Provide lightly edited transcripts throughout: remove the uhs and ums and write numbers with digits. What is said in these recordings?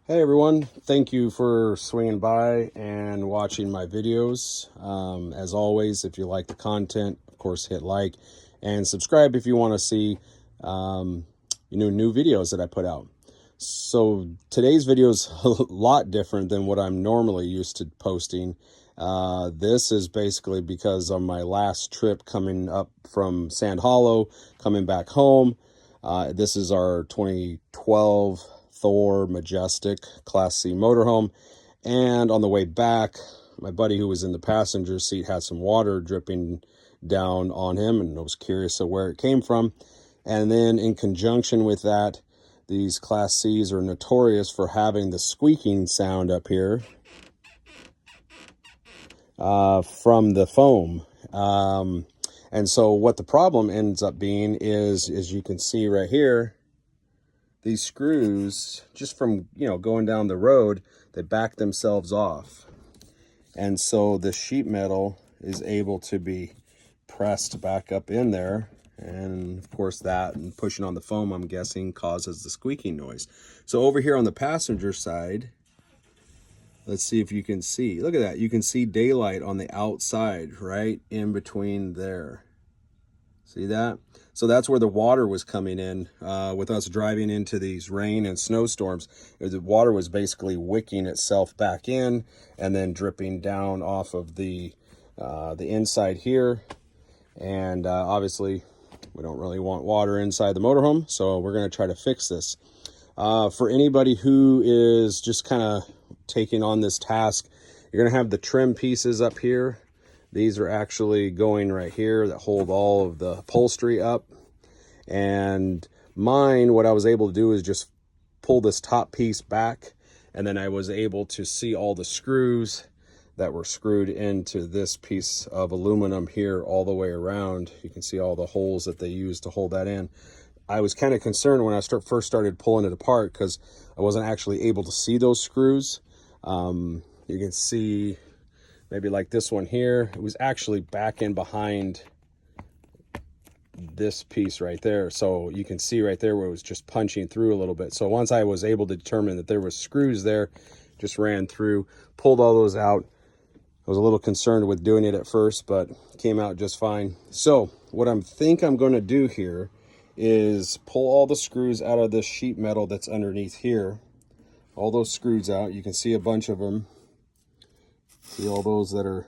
Hey everyone, thank you for swinging by and watching my videos. As always, if you like the content, of course hit like and subscribe if you want to see new videos that I put out. So today's video is a lot different than what I'm normally used to posting. This is basically because on my last trip coming up from Sand Hollow, coming back home. This is our 2012 Thor Majestic Class C motorhome, and on the way back, my buddy who was in the passenger seat had some water dripping down on him, and I was curious of where it came from. And then in conjunction with that, these Class Cs are notorious for having the squeaking sound up here from the foam. And so what the problem ends up being is, as you can see right here, these screws, just from, going down the road, they back themselves off. And so the sheet metal is able to be pressed back up in there. And of course that and pushing on the foam, I'm guessing, causes the squeaking noise. So over here on the passenger side, let's see if you can see. Look at that. You can see daylight on the outside right in between there. See that? So that's where the water was coming in with us driving into these rain and snowstorms. The water was basically wicking itself back in and then dripping down off of the inside here. And obviously, we don't really want water inside the motorhome, so we're going to try to fix this. For anybody who is just kind of taking on this task, you're going to have the trim pieces up here. These are actually going right here that hold all of the upholstery up. And mine, what I was able to do is just pull this top piece back, and then I was able to see all the screws that were screwed into this piece of aluminum here all the way around. You can see all the holes that they used to hold that in. I was kind of concerned when I first started pulling it apart because I wasn't actually able to see those screws. You can see maybe like this one here, it was actually back in behind this piece right there. So you can see right there where it was just punching through a little bit. So once I was able to determine that there was screws there, just ran through, pulled all those out. I was a little concerned with doing it at first, but came out just fine. So what I'm going to do here is pull all the screws out of this sheet metal that's underneath here. All those screws out. You can see a bunch of them. See all those that are,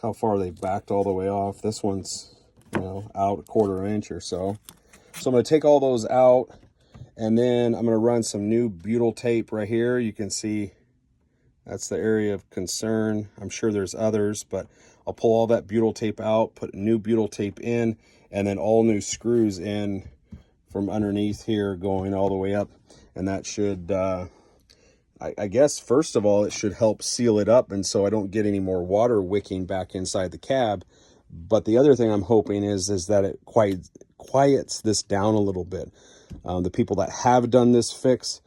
how far they backed all the way off. This one's, out a 1/4 inch or so. So I'm going to take all those out, and then I'm going to run some new butyl tape right here. You can see that's the area of concern. I'm sure there's others, but I'll pull all that butyl tape out, put new butyl tape in, and then all new screws in from underneath here going all the way up. And that should, I guess, first of all, it should help seal it up, and so I don't get any more water wicking back inside the cab. But the other thing I'm hoping is that it quiets this down a little bit. The people that have done this fix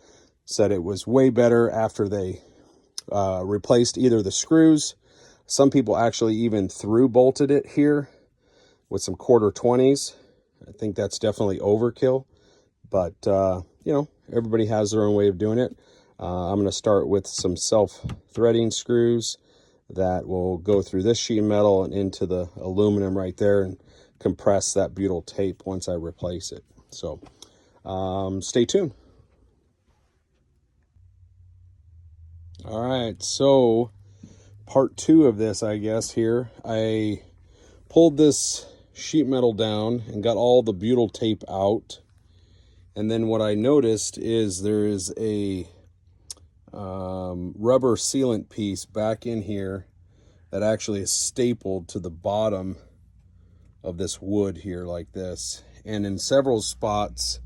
said it was way better after they replaced either the screws. Some people actually even through bolted it here with some 1/4-20s. I think that's definitely overkill, but everybody has their own way of doing it. I'm going to start with some self-threading screws that will go through this sheet metal and into the aluminum right there and compress that butyl tape once I replace it. So stay tuned. All right, so part 2 of this, I guess, here. I pulled this sheet metal down and got all the butyl tape out. And then what I noticed is there is a rubber sealant piece back in here that actually is stapled to the bottom of this wood here like this. And in several spots,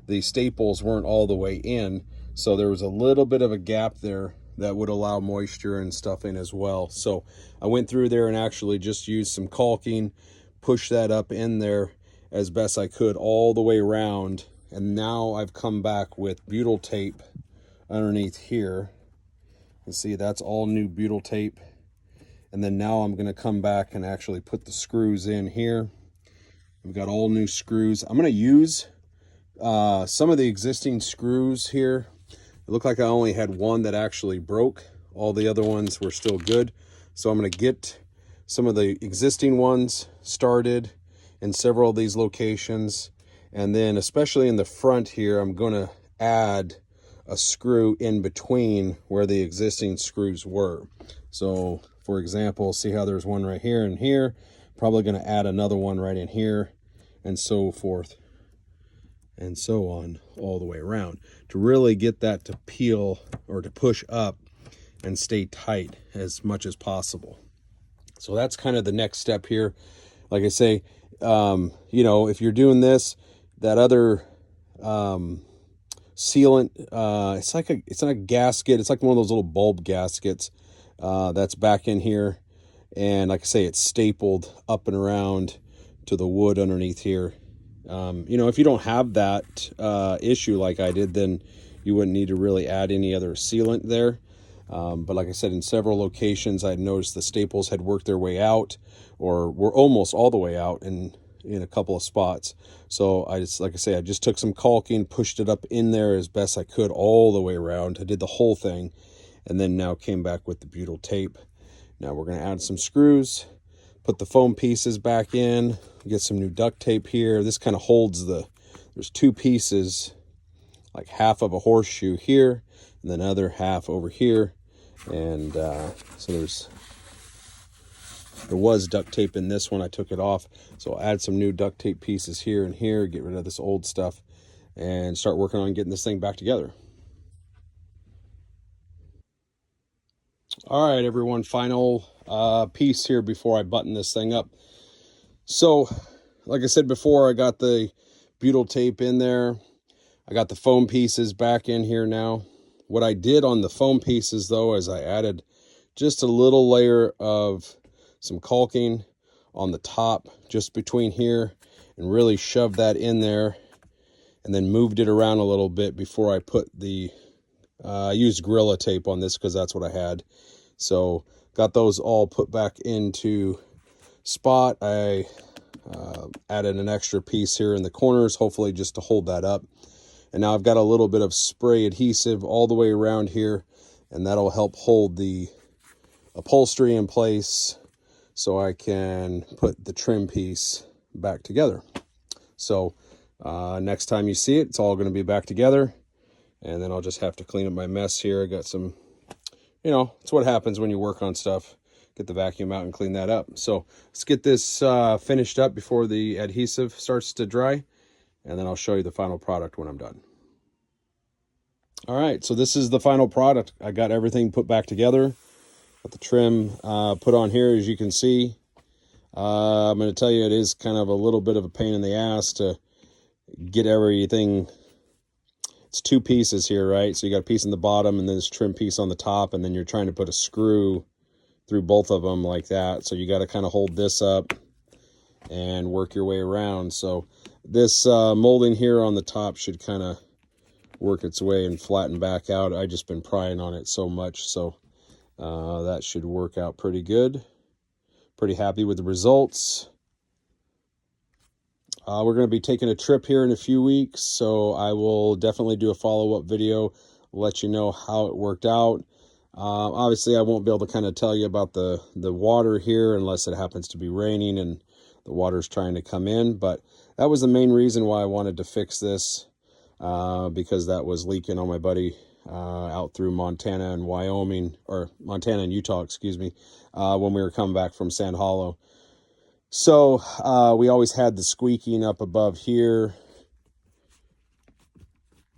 the staples weren't all the way in. So there was a little bit of a gap there that would allow moisture and stuff in as well. So I went through there and actually just used some caulking, pushed that up in there as best I could all the way around. And now I've come back with butyl tape underneath here. You can see that's all new butyl tape. And then now I'm going to come back and actually put the screws in here. We've got all new screws. I'm going to use some of the existing screws here It looked like I only had one that actually broke. All the other ones were still good. So I'm going to get some of the existing ones started in several of these locations. And then especially in the front here, I'm going to add a screw in between where the existing screws were. So for example, see how there's one right here and here. Probably going to add another one right in here, and so forth and so on all the way around to really get that to peel or to push up and stay tight as much as possible. So that's kind of the next step here. Like I say, you know, if you're doing this, that other sealant, it's not a gasket, it's like one of those little bulb gaskets that's back in here, and like I say, it's stapled up and around to the wood underneath here. You know, if you don't have that issue like I did, then you wouldn't need to really add any other sealant there. But like I said, in several locations, I noticed the staples had worked their way out, or were almost all the way out in a couple of spots. So I just, like I say, I just took some caulking, pushed it up in there as best I could all the way around. I did the whole thing, and then now came back with the butyl tape. Now we're going to add some screws, put the foam pieces back in, get some new duct tape here. This kind of holds there's two pieces, like half of a horseshoe here, and then other half over here. And so there was duct tape in this one. I took it off. So I'll add some new duct tape pieces here and here, get rid of this old stuff, and start working on getting this thing back together. All right, everyone, final piece here before I button this thing up. So, like I said before, I got the butyl tape in there. I got the foam pieces back in here now. What I did on the foam pieces, though, is I added just a little layer of some caulking on the top, just between here, and really shoved that in there, and then moved it around a little bit before I put the, I used Gorilla tape on this because that's what I had. So got those all put back into spot. I added an extra piece here in the corners, hopefully just to hold that up. And now I've got a little bit of spray adhesive all the way around here, and that'll help hold the upholstery in place so I can put the trim piece back together. So next time you see it, it's all going to be back together, and then I'll just have to clean up my mess here. I got some, you know, it's what happens when you work on stuff. Get the vacuum out and clean that up. So let's get this finished up before the adhesive starts to dry, and then I'll show you the final product when I'm done. All right, so this is the final product. I got everything put back together. Got the trim put on here, as you can see. I'm going to tell you, it is kind of a little bit of a pain in the ass to get everything. It's two pieces here, right? So you got a piece in the bottom and then this trim piece on the top, and then you're trying to put a screw through both of them like that. So you got to kind of hold this up and work your way around. So this molding here on the top should kind of work its way and flatten back out. I've just been prying on it so much, so that should work out pretty good. Pretty happy with the results. We're going to be taking a trip here in a few weeks, so I will definitely do a follow-up video, let you know how it worked out. Obviously, I won't be able to kind of tell you about the water here unless it happens to be raining and the water's trying to come in. But that was the main reason why I wanted to fix this, because that was leaking on my buddy out through Montana and Wyoming, or Montana and Utah, excuse me, when we were coming back from Sand Hollow. So we always had the squeaking up above here.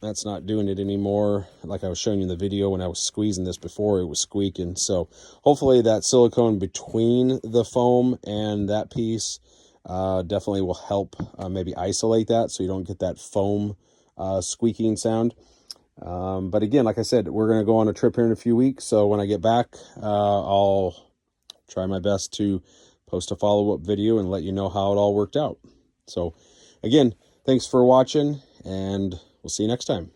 That's not doing it anymore. Like I was showing you in the video, when I was squeezing this before, it was squeaking. So hopefully that silicone between the foam and that piece definitely will help maybe isolate that so you don't get that foam squeaking sound. But again, like I said, we're going to go on a trip here in a few weeks. So when I get back, I'll try my best to post a follow-up video and let you know how it all worked out. So again, thanks for watching, and we'll see you next time.